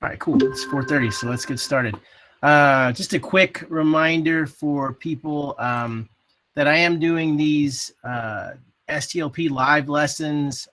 All right, cool. It's 4:30, so let's get started. Just a quick reminder for people that I am doing these STLP live lessons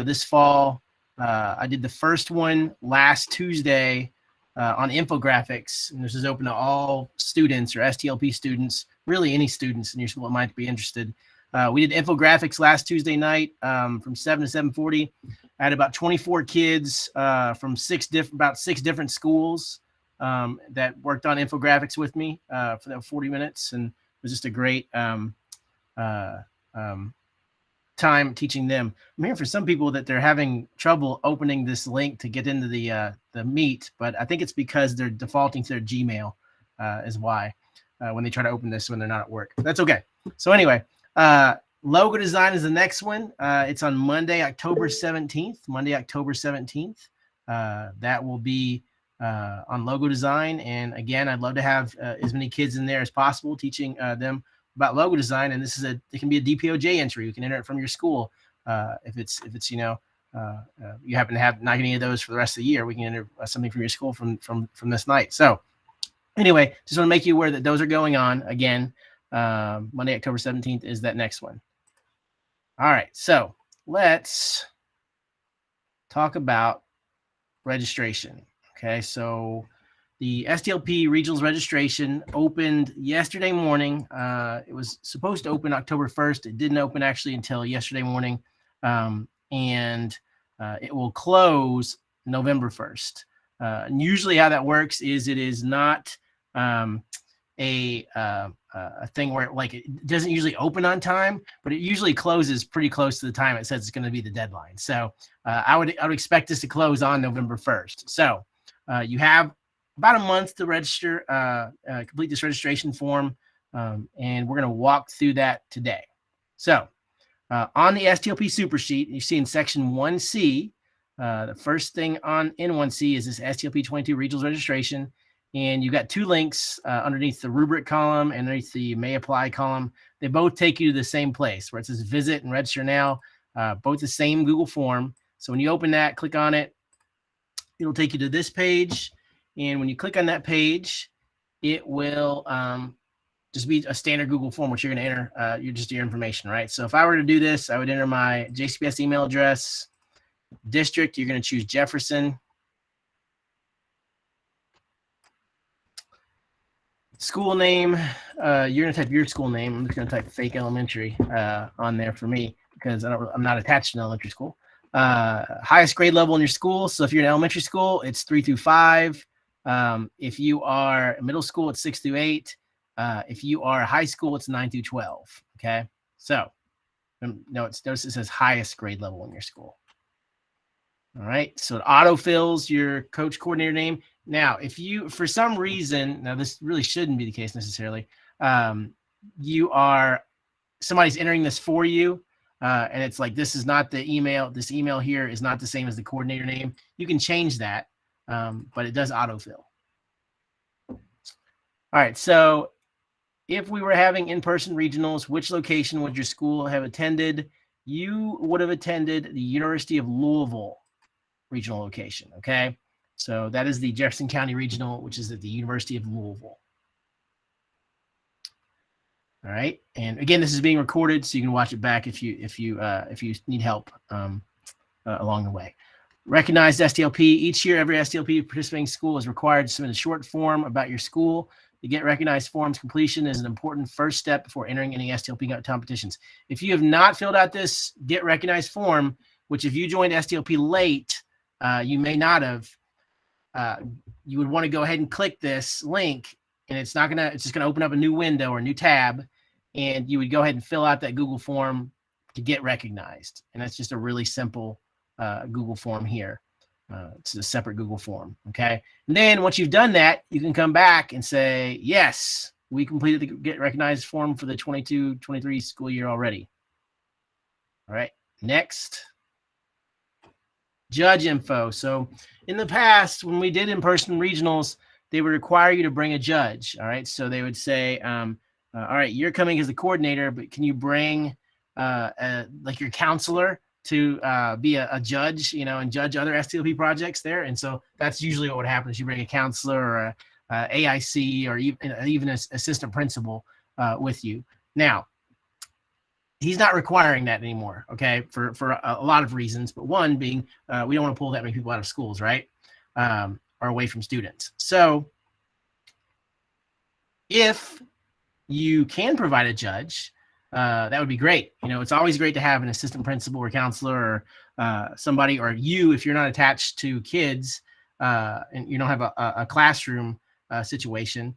this fall. I did the first one last Tuesday on infographics, and this is open to all students or STLP students, really any students in your school that might be interested. We did infographics last Tuesday night from 7 to 7:40. I had about 24 kids from about six different schools that worked on infographics with me for that 40 minutes, and it was just a great time teaching them. I'm hearing for some people that they're having trouble opening this link to get into the Meet, but I think it's because they're defaulting to their Gmail is why when they try to open this when they're not at work. That's okay. So anyway. Logo design is the next one. It's on Monday, October 17th. That will be on logo design. And again, I'd love to have as many kids in there as possible teaching them about logo design. And it can be a DPOJ entry. You can enter it from your school. If it's you happen to have not any of those for the rest of the year, we can enter something from your school from this night. So anyway, just want to make you aware that those are going on again. Monday, October 17th is that next one. All right, so let's talk about registration. Okay, so the STLP Regionals registration opened yesterday morning. It was supposed to open October 1st. It didn't open actually until yesterday morning, and it will close November 1st. And usually how that works is it is not a thing where it doesn't usually open on time, but it usually closes pretty close to the time it says it's going to be the deadline. So I would expect this to close on November 1st. So you have about a month to register, complete this registration form, and we're going to walk through that today. So on the STLP super sheet, you see in section 1C, the first thing in 1C is this STLP 22 Regionals registration. And you've got two links underneath the rubric column and underneath the may apply column. They both take you to the same place where it says visit and register now, both the same Google form. So when you open that, click on it, it'll take you to this page. And when you click on that page, it will just be a standard Google form, which you're going to enter your information, right? So if I were to do this, I would enter my JCPS email address, district, you're going to choose Jefferson. School name, you're going to type your school name. I'm just going to type fake elementary on there for me because I'm not attached to an elementary school. Highest grade level in your school. So if you're in elementary school, it's 3 through 5. If you are middle school, it's 6 through 8. If you are high school, it's 9 through 12. Okay. So notice it says highest grade level in your school. All right. So it autofills your coach coordinator name. Now, if you, for some reason, now this really shouldn't be the case necessarily, somebody's entering this for you, and it's like, this is not the email, this email here is not the same as the coordinator name. You can change that, but it does autofill. All right, so if we were having in-person regionals, which location would your school have attended? You would have attended the University of Louisville regional location, okay? So that is the Jefferson County Regional, which is at the University of Louisville. All right, and again, this is being recorded, so you can watch it back if you need help along the way. Recognized STLP. Each year, every STLP participating school is required to submit a short form about your school. The Get Recognized forms completion is an important first step before entering any STLP competitions. If you have not filled out this Get Recognized form, which if you joined STLP late, you may not have. You would want to go ahead and click this link, and it's just gonna open up a new window or a new tab, and you would go ahead and fill out that Google form to get recognized. And that's just a really simple Google form here. It's a separate Google form, okay? And then once you've done that, you can come back and say, yes, we completed the Get Recognized form for the 22-23 school year already. All right, next. Judge info. So in the past, when we did in-person regionals, they would require you to bring a judge. All right. So they would say, all right, you're coming as the coordinator, but can you bring like your counselor to be a judge, and judge other STLP projects there. And so that's usually what would happen is you bring a counselor or a AIC or even an assistant principal with you. Now, he's not requiring that anymore, okay, for a lot of reasons, but one being we don't want to pull that many people out of schools, right, or away from students. So if you can provide a judge, that would be great. It's always great to have an assistant principal or counselor or somebody, or you, if you're not attached to kids and you don't have a classroom situation,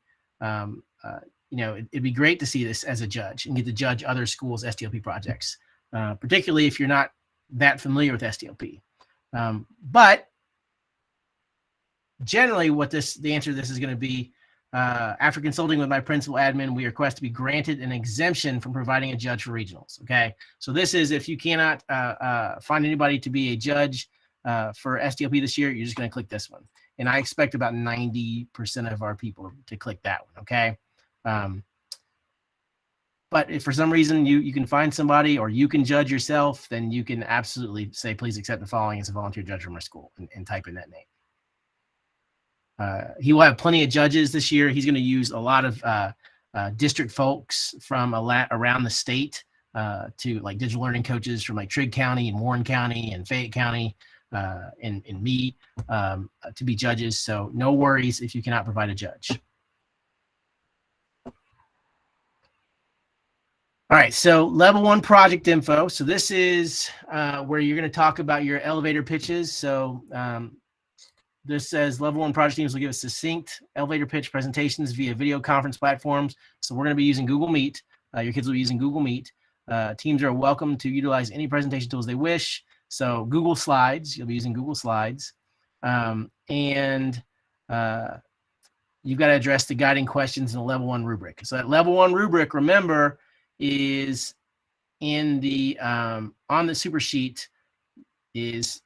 it'd be great to see this as a judge and get to judge other schools' STLP projects, particularly if you're not that familiar with STLP. But generally the answer to this is going to be, after consulting with my principal admin, we request to be granted an exemption from providing a judge for regionals. Okay, so this is if you cannot find anybody to be a judge for STLP this year, you're just going to click this one. And I expect about 90% of our people to click that one. Okay, but if for some reason you can find somebody or you can judge yourself, then you can absolutely say, please accept the following as a volunteer judge from our school, and type in that name. He will have plenty of judges this year. He's going to use a lot of district folks from around the state to like digital learning coaches from like Trigg County and Warren County and Fayette County and me to be judges. So no worries if you cannot provide a judge. All right, so level 1 project info. So this is where you're going to talk about your elevator pitches. So this says level 1 project teams will give us succinct elevator pitch presentations via video conference platforms. So we're going to be using Google Meet. Your kids will be using Google Meet. Teams are welcome to utilize any presentation tools they wish. So Google Slides, you'll be using Google Slides. And you've got to address the guiding questions in the level 1 rubric. So that level 1 rubric, remember, is in the on the super sheet, is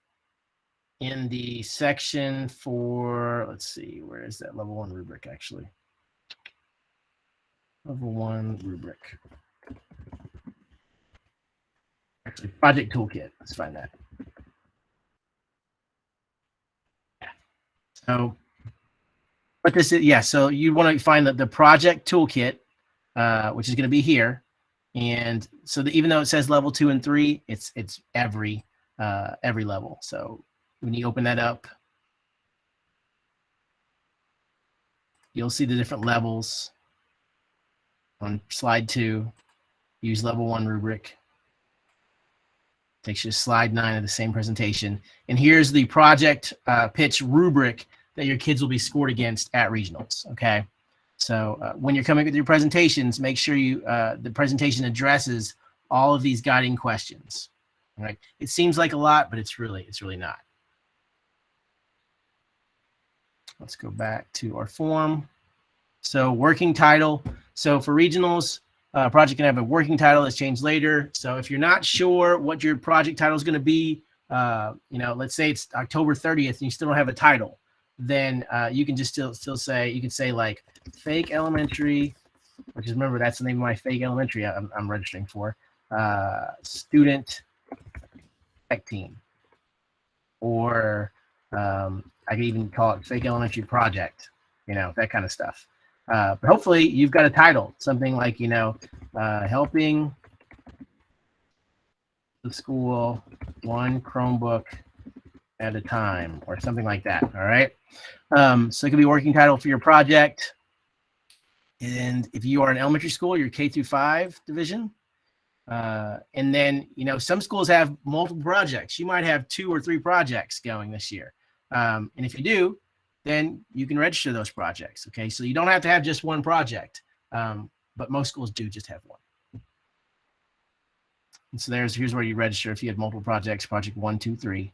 in the section for, let's see, where is that level 1 rubric actually? Level 1 rubric. Actually, project toolkit. Let's find that. Yeah. So, what this is, yeah. So you want to find the project toolkit, which is going to be here, and so even though it says level 2 and 3, it's every level. So when you open that up, you'll see the different levels. On slide 2, use level 1 rubric. Takes you to slide 9 of the same presentation. And here's the project pitch rubric that your kids will be scored against at regionals. Okay, so when you're coming with your presentations, make sure the presentation addresses all of these guiding questions. All right, it seems like a lot, but it's really not. Let's go back to our form. So working title. So for regionals, project can have a working title that's changed later. So if you're not sure what your project title is going to be, let's say it's October 30th and you still don't have a title, then you can just still say, you can say like fake elementary, which is, remember, that's the name of my fake elementary I'm registering for, student tech team, or I could even call it fake elementary project, that kind of stuff. But hopefully you've got a title, something like, helping the school one Chromebook at a time, or something like that. All right. So it could be a working title for your project. And if you are an elementary school, your K-5 division. And then, some schools have multiple projects. You might have 2 or 3 projects going this year. And if you do, then you can register those projects. Okay, so you don't have to have just one project, but most schools do just have one. And so here's where you register if you have multiple projects, project 1, 2, 3.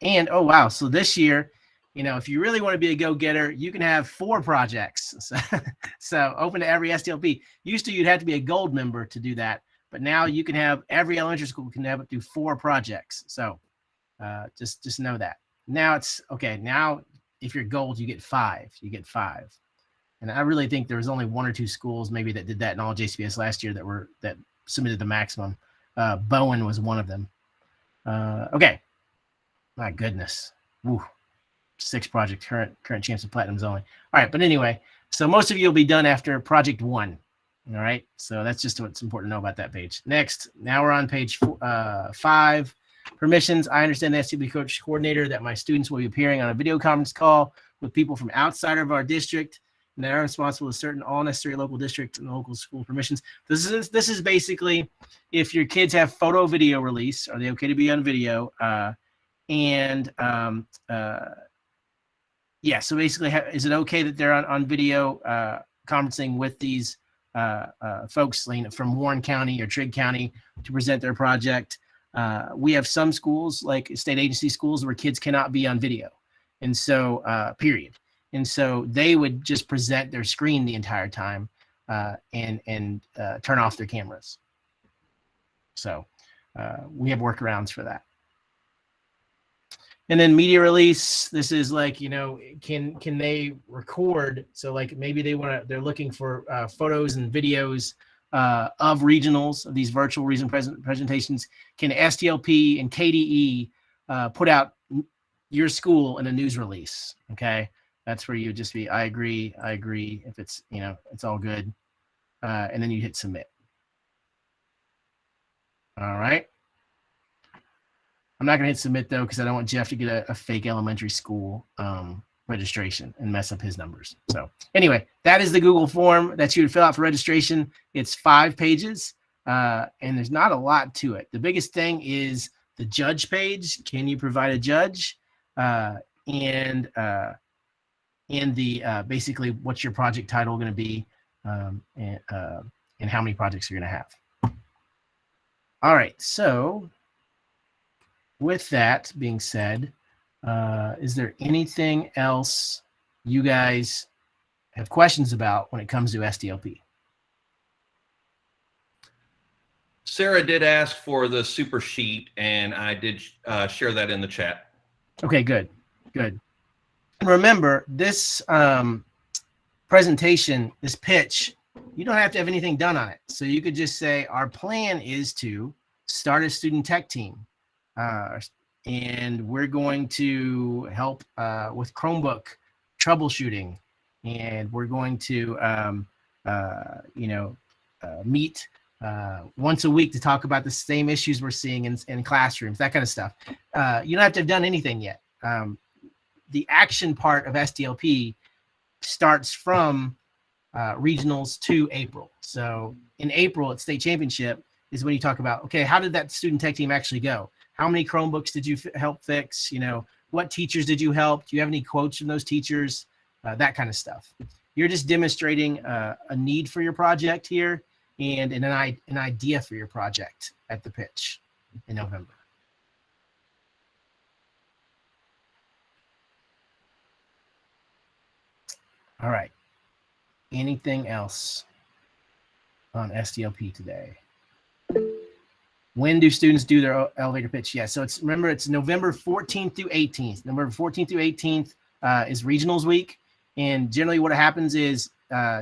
And oh wow, so this year, if you really want to be a go-getter, you can have 4 projects. So open to every STLP. Used to, you'd have to be a gold member to do that, but now you can have, every elementary school can have up to 4 projects. So just know that. Now it's okay. Now, if you're gold, you get 5. You get 5. And I really think there was only 1 or 2 schools maybe that did that in all JCPS last year that submitted the maximum. Bowen was one of them. Okay. My goodness. Woo. 6 project current chance of platinums only. All right, but anyway, so most of you will be done after project 1. All right, so that's just what's important to know about that page. Next, now we're on page 5. Permissions. I understand the STLP coach coordinator that my students will be appearing on a video conference call with people from outside of our district, and they are responsible for certain all necessary local district and local school permissions. This is basically if your kids have photo video release, are they okay to be on video? Yeah, so basically, is it okay that they're on video conferencing with these folks from Warren County or Trigg County to present their project? We have some schools, like state agency schools, where kids cannot be on video, and so period. And so they would just present their screen the entire time and turn off their cameras. So we have workarounds for that. And then media release, this is like, can they record? So like maybe they're looking for photos and videos of regionals, of these virtual region presentations. Can STLP and KDE put out your school in a news release? Okay, that's where you would just be, I agree. If it's, it's all good. And then you hit submit. All right. I'm not going to hit submit, though, because I don't want Jeff to get a fake elementary school registration and mess up his numbers. So anyway, that is the Google form that you would fill out for registration. It's 5 pages, and there's not a lot to it. The biggest thing is the judge page. Can you provide a judge? And the basically what's your project title going to be, and how many projects you're going to have. All right, so with that being said, is there anything else you guys have questions about when it comes to STLP? Sarah did ask for the super sheet, and I did share that in the chat. Okay, good. And remember, this presentation, this pitch, you don't have to have anything done on it. So you could just say, our plan is to start a student tech team. And we're going to help with Chromebook troubleshooting, and we're going to meet once a week to talk about the same issues we're seeing in classrooms, that kind of stuff. You don't have to have done anything yet. The action part of STLP starts from regionals to April. So in April at state championship is when you talk about, okay, how did that student tech team actually go? How many Chromebooks did you help fix? What teachers did you help? Do you have any quotes from those teachers? That kind of stuff. You're just demonstrating a need for your project here and an idea for your project at the pitch in November. All right. Anything else on STLP today? When do students do their elevator pitch? Yeah, so it's November 14th through 18th. November 14th through 18th is regionals week. And generally what happens is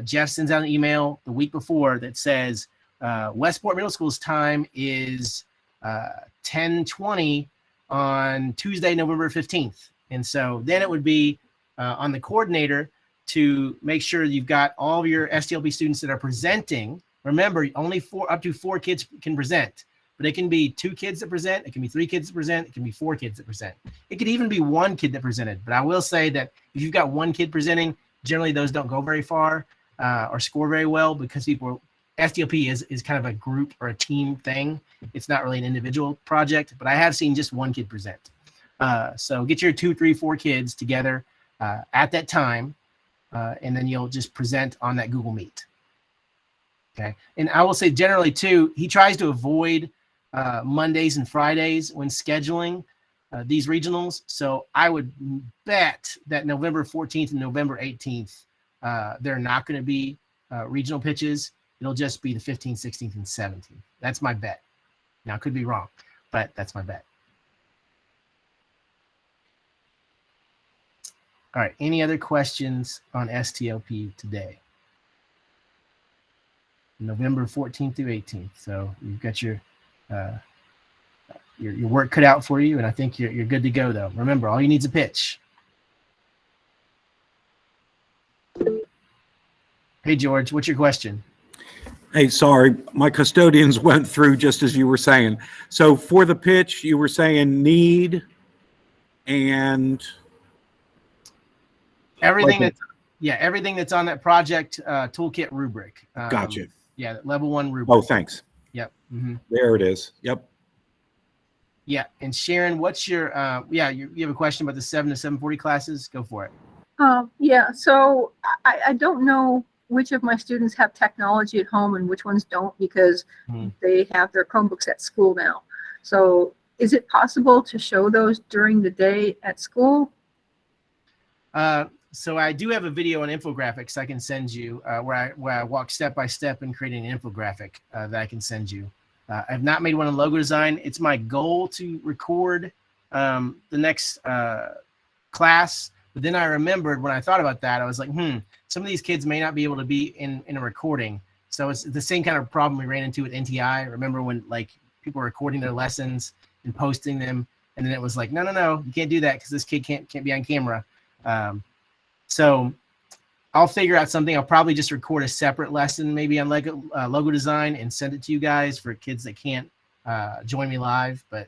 Jeff sends out an email the week before that says Westport Middle School's time is 10:20 on Tuesday, November 15th. And so then it would be on the coordinator to make sure you've got all of your STLP students that are presenting. Remember, only up to 4 kids can present. But it can be 2 kids that present. It can be 3 kids that present. It can be 4 kids that present. It could even be 1 kid that presented. But I will say that if you've got 1 kid presenting, generally those don't go very far or score very well because STLP is kind of a group or a team thing. It's not really an individual project, but I have seen just 1 kid present. So get your 2, 3, 4 kids together at that time, and then you'll just present on that Google Meet. Okay. And I will say generally too, he tries to avoid Mondays and Fridays when scheduling these regionals. So I would bet that November 14th and November 18th, they're not going to be regional pitches. It'll just be the 15th, 16th, and 17th. That's my bet. Now, I could be wrong, but that's my bet. All right. Any other questions on STLP today? November 14th through 18th. So you've got your your work cut out for you, and I think you're good to go though. Remember, all you need is a pitch. Hey George, what's your question? Hey, sorry, my custodians went through just as you were saying. So for the pitch, you were saying need and everything everything that's on that project toolkit rubric. Gotcha. Yeah, level 1 rubric. Oh, thanks. Yep. Mm-hmm. There it is. Yep. Yeah, and Sharon, what's your you have a question about the 7 to 7:40 classes? Go for it. Yeah, so I don't know which of my students have technology at home and which ones don't, because they have their Chromebooks at school now. So is it possible to show those during the day at school? So I do have a video on infographics I can send you where I walk step by step in creating an infographic that I can send you. I've not made one on logo design. It's my goal to record the next class. But then I remembered when I thought about that, I was like, some of these kids may not be able to be in a recording. So it's the same kind of problem we ran into with NTI. Remember when like people were recording their lessons and posting them, and then it was like, no, you can't do that because this kid can't be on camera. So I'll figure out something. I'll probably just record a separate lesson maybe on logo design and send it to you guys for kids that can't join me live. But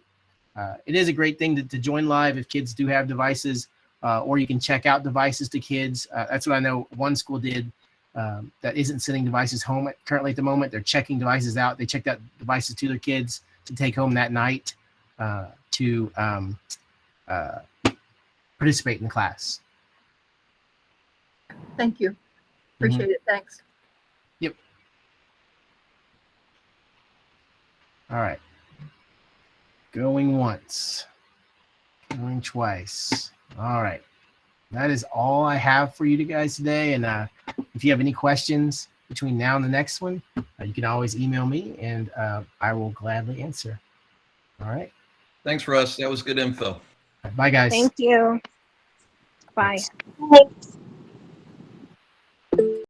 it is a great thing to join live if kids do have devices, or you can check out devices to kids. That's what I know one school did that isn't sending devices home currently at the moment. They're checking devices out. They checked out devices to their kids to take home that night to participate in the class. Thank you. Appreciate it. Thanks. Yep. All right. Going once. Going twice. All right. That is all I have for you guys today. And if you have any questions between now and the next one, you can always email me and I will gladly answer. All right. Thanks, Russ. That was good info. Bye, guys. Thank you. Bye. Thanks.